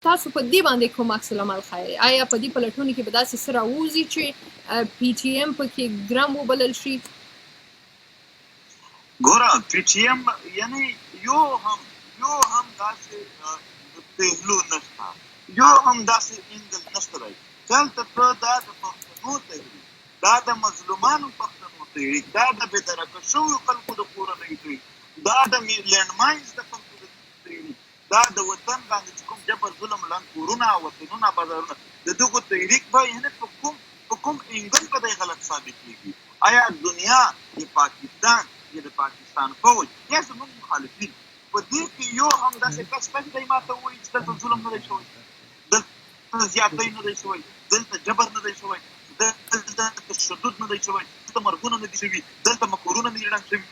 تاسو په دې باندې کوم عکس العمل ښایي؟ آیا په دې پلټونو کې به داسې څه راوځي چې پی ټي ایم پکې ګرم وبلل شي؟ ګوره پی ټي ایم یعنی یو هم داسې پهلو نشته، یو هم داسې انګل نشته دی. دلته ته دا د پښتنو تحریک، دا د مظلومانو پښتنو تحریک، دا د بېدرکه شویو خلکو د کورنیو تحریک، دا د لینډ ماینز د خلکو د تحریک، دا د وطن باندې چې کوم جبر ظلم لاند کورونه وطنونه بازارونه د دغو تحریک به یعنې په کوم انګل به دی غلط ثابت کېږي؟ آیا دنیا د پاکستان یا د پاکستان فوج یا زموږ مخالفین په دې کې یو هم داسې کس شته چې دی ما ته ووایي چې دلته ظلم نه دی شوی، دلته زیاتی نه دی شوی، دلته جبر نه دی شوی، دلته تشدد نه دی شوی، دلته مرګونه نه دي شوي، دلته مکورونه نه دي ړنګ شوي،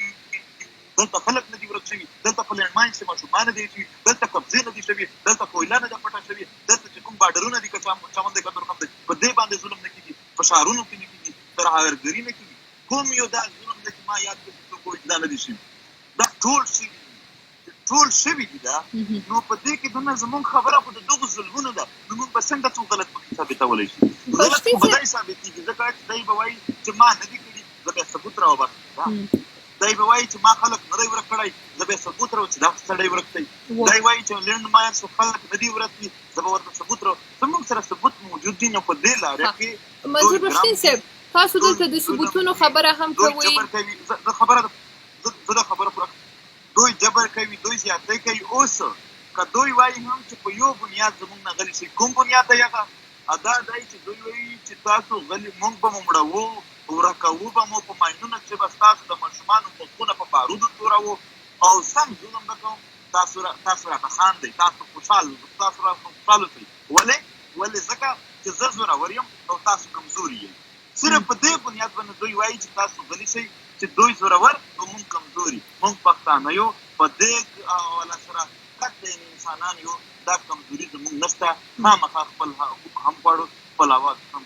دلته خلک نه دي ورک شوي، دلته په لینډ ماینز کې ماشومان نه دي شوي، دلته قبضې نه دي شوي، دلته کویله نه ده پټه شوې، دلته چې کوم بارډرونه دي که چمن دی که تورخم دی په دې باندې ظلم نه کېږي، په ښارونو کې نه کېږي، ترهګري نه کېږي. کوم یو دا ظلم دی چې ما یاد کړي چې څوک وایي چې دا نه دي شوي؟ دا ټول شوي دي. دا نو په دې کې دونه زموږ خبره خو د دغو ظلمونو ده، نو موږ به څنګه څوک غلط پکې ثابتولی شي؟ غلط خو به دی ثابتېږي ځکه چې دی به وایي چې ما نه دي کړي، زه بیا ثبوت راوباسم. دی به وایي چې ما خلک نه دی ورک کړی، زه به ثبوت راوړم چې دا سړی ورک دی. دی وایي چې لینډ ماینز خلک نه دي ورک دي، زه به ورته ثبوت راوړم. زموږ سره ثبوت موجود دي. نو په دې لاره کې منظور پښتین صاحب تاسو دلته د ثبوتونو خبره هم کوئ. زه دا خبره پوره دوی جبر کوي، دوی زیاتی کوي. اوس که دوی وایي هم چې په یو بنیاد زموږ نه غلي شي، کوم بنیاد دی هغه؟ دا دی چې دوی وایي چې تاسو غلي موږ به مو مړوو، ورکوو به مو په ماینونه کې به ستاسو د ماشومانو مخونه په بارودو توروو او سم ظلم به کوم. تاسو راته خاندئ، تاسو خوشحاله اوسئ. ولې ځکه چې زه زورور یم او تاسو کمزوري یئ. صرف په دې بنیاد باندې دوی وایي چې تاسو غلي شئ، چې دوی زورور او موږ کمزوري. موږ پښتانه یو، په دې حواله سره کټ انسانان یو، دا کمزوري زموږ نشته. خامخا خپل حقوق هم غواړو، خپل اواز هم.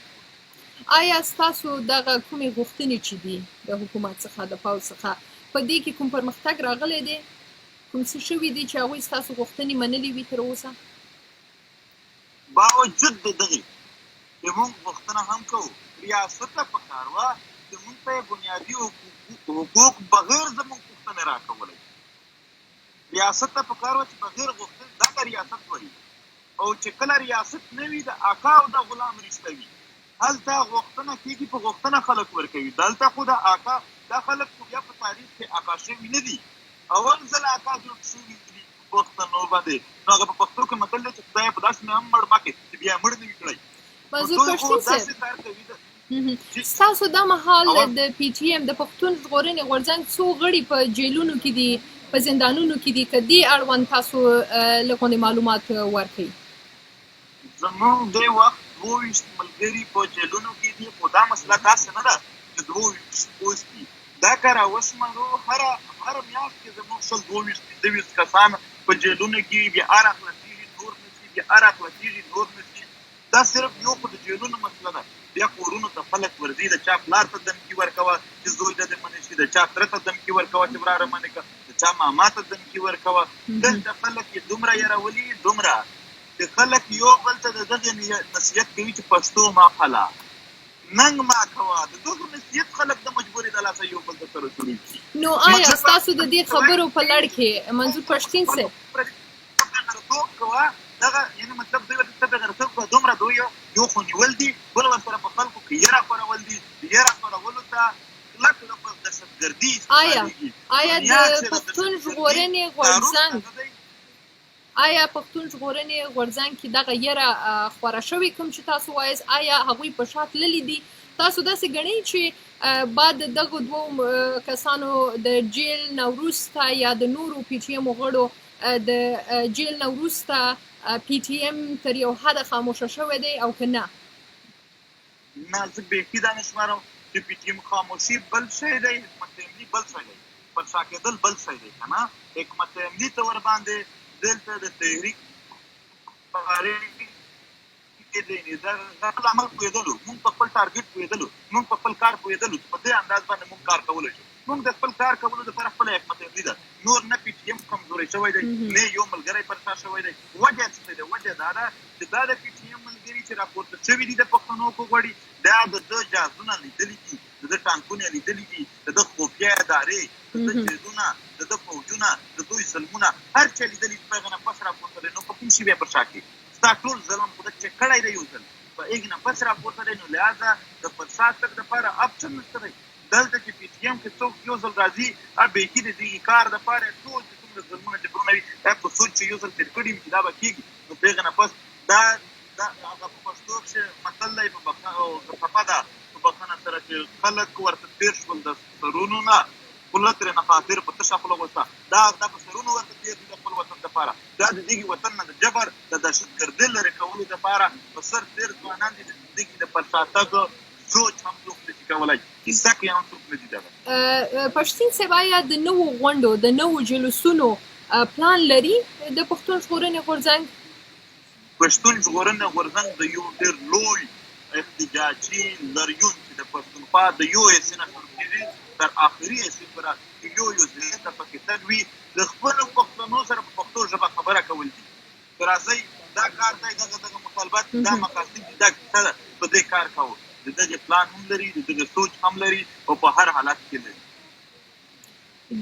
آیا ستاسو دغه کومې غوښتنې چې دي د حکومت څخه د پوځ څخه په دې کې کوم پرمختګ راغلی دی؟ کوم څه شوي دي چې هغوی ستاسو غوښتنې منلې وي تر اوسه؟ باوجود د دغې چې موږ غوښتنه هم کوو، ریاست ته پکار وه چې موږ ته بنیادي حقوق بغیر زموږ غوښتنې راکولی. ریاست ته پکار وه چې بغیر غوښتنې، دا ته ریاست وایي. او چې کله ریاست نه وي د آقا او د غلام رشته وي، هلته غوښتنه کېږي، په غوښتنه خلک ورکوي. دلته خو د آقا دا خلک خو بیا په تاریخ کې آقا شوي نه دي. اول ځل آقا جوړ شوي دي په پښتنو باندې. نو هغه په پښتو کې متل دی چې خدایه په داسې مې هم مړ مه کړې چې بیا مړ نه وي کړی. منظور پښتین صاحب ستاسو دا مهال د پی ټي ایم د پښتون ژغورنې غورځنګ څو غړي په جیلونو کې دي، په زندانونو کې دي؟ که دې اړوند تاسو لږ غوندې معلومات ورکړئ. زموږ دې وخت 22 ملګري په جیلونو کې دي، خو دا مسله داسې نه ده چې 22 اوس دي. دا که راوشمارو هره میاشت کې زموږ 22 کسان په جیلونو کې، بیا هر خلاصېږي نور نه شي، بیا هر خلاصېږي نور نه شي. دا صرف یو خو د جیلونو مسله ده. بیا کورونو ته خلک ورځي، د چا پلار ته دمکي ورکوه چې زوی د دې منې شي، د چا تره ته دمکي ورکوه چې وراره منې کړه، د چا ماما ته دمکي ورکوه. دلته خلک یې دومره یرولي، دومره چې خلک یو بل ته د دغې نصیحت کوي چې پښتو ما پله، ننګ ما کوه. د دغو نصیحت خلک د مجبورې د لاسه یو بل ته سره سړي. نو آیا ستاسو د دې خبرو په لړ کې منظور پښتین صاحب کوه دغه یعنې مطلب دوی ورته تبغیرتوب کوه، دومره دوی یو خو نیول دي، بل ورسره په خلکو کې یره خورول دي. یره خورولو ته کلک لفظ دهشتګردي استعمالېږي. آیا د پښتون ژغورنې غورځنګ کې دغه یره خوره شوې کوم چې تاسو وایاست، آیا هغوی په شا تللي دي؟ تاسو داسې ګڼئ چې بعد د دغو دوو کسانو د جیل نه وروسته یا د نورو پی ټي ایم غړو د جیل نه وروسته پی ټي ایم تر یو حده خاموشه شوی دی او که نه؟ نه، زه بیخي دا نه شمارم چې پی ټي ایم خاموشي بل شی دی، حکمت عملي بل شی دی، پر شا کېدل بل شی دی که نه. حکمت عملي ته ورباندې دلته د تحریک په باره کې دی، د خپل عمل پوهېدلو، موږ په خپل ټارګېټ پوهېدلو، موږ په خپل کار پوهېدلو چې په دې انداز باندې موږ کار کولی شو. موږ د خپل کار کولو دپاره خپله حکمت عملي ده نور نه پي ټي ایم کمزوری شوی دی نه یو ملګری پر شا شوی دی وجه څه دی وجه دا ده چې دا د پي ټي ایم ملګري چې راپورته شوي دي د پښتنو په غوړي دا د ده جهازونه لیدلي دي د ده ټانکونه لیدلي دي د ده خفیه ادارې د ده جیدونه د ده فوجونه د دوی سلمونه هر څه لیدلي دي په هغه نفس راپورته دی نو په کوم شي بیا پر شا کړي ستا ټول ظلم خو ده چې کړی دی یو ځل په هغې نفس راپورته دی نو لهذا د پر شا تګ دپاره اپشن نشته دی دلته چې پي ټي ایم کې څوک یو ځل راځي بیخي د دغې کار دپاره ټول چې څومره ظلمونه جبرونه وي دا په سوچ چې یو ځل تېر کړي وي چې دا به کېږي نو په هغې نفس دا هغه په پښتو کښې متل دی په څپه ده په بښنه سره چې خلک ورته تېر شول د سرونو نه خوله ترېنه خاطر په تشه خوله غوښته دا په سرونو ورته تېر دي د خپل وطن دپاره دا د دغې وطن نه د جبر د دهشتګردۍ لرې کولو دپاره په سر تېر ځوانان دي د دغې د پر شا تګ سوچ هم څوک نشي کولی کیسه کې هم څوک نه دي دغه پښتین صاحب آیا د نوو غونډو د نوو جلوسونو پلان لري د پښتون ژغورنې غورځنګ پښتون ژغورنې غورځنګ د یو ډېر لوی احتجاجي لریون چې د پښتونخوا د یو حصې نه شروع کېږي تر آخري حصې پورې چې یو ځای ته پکې تګ وي د خپلو پښتنو سره په پښتو ژبه خبره کول دي که راځئ دا کار دی دغه مطالبات دا مقاصد دي دا کیسه ده په دې کار کوو د دغې پلان هم لري د دغې سوچ هم لري او په هر حالت کې لري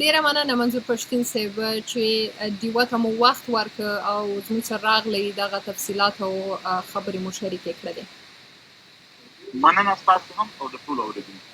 ډېره مننه منظور پښتین صاحب چې ډیوه ته مو وخت ورکړ او زموږ سره راغلی دغه تفصیلات او خبرې مو شریکې کړلې مننه ستاسو هم او د ټولو اورېدونکو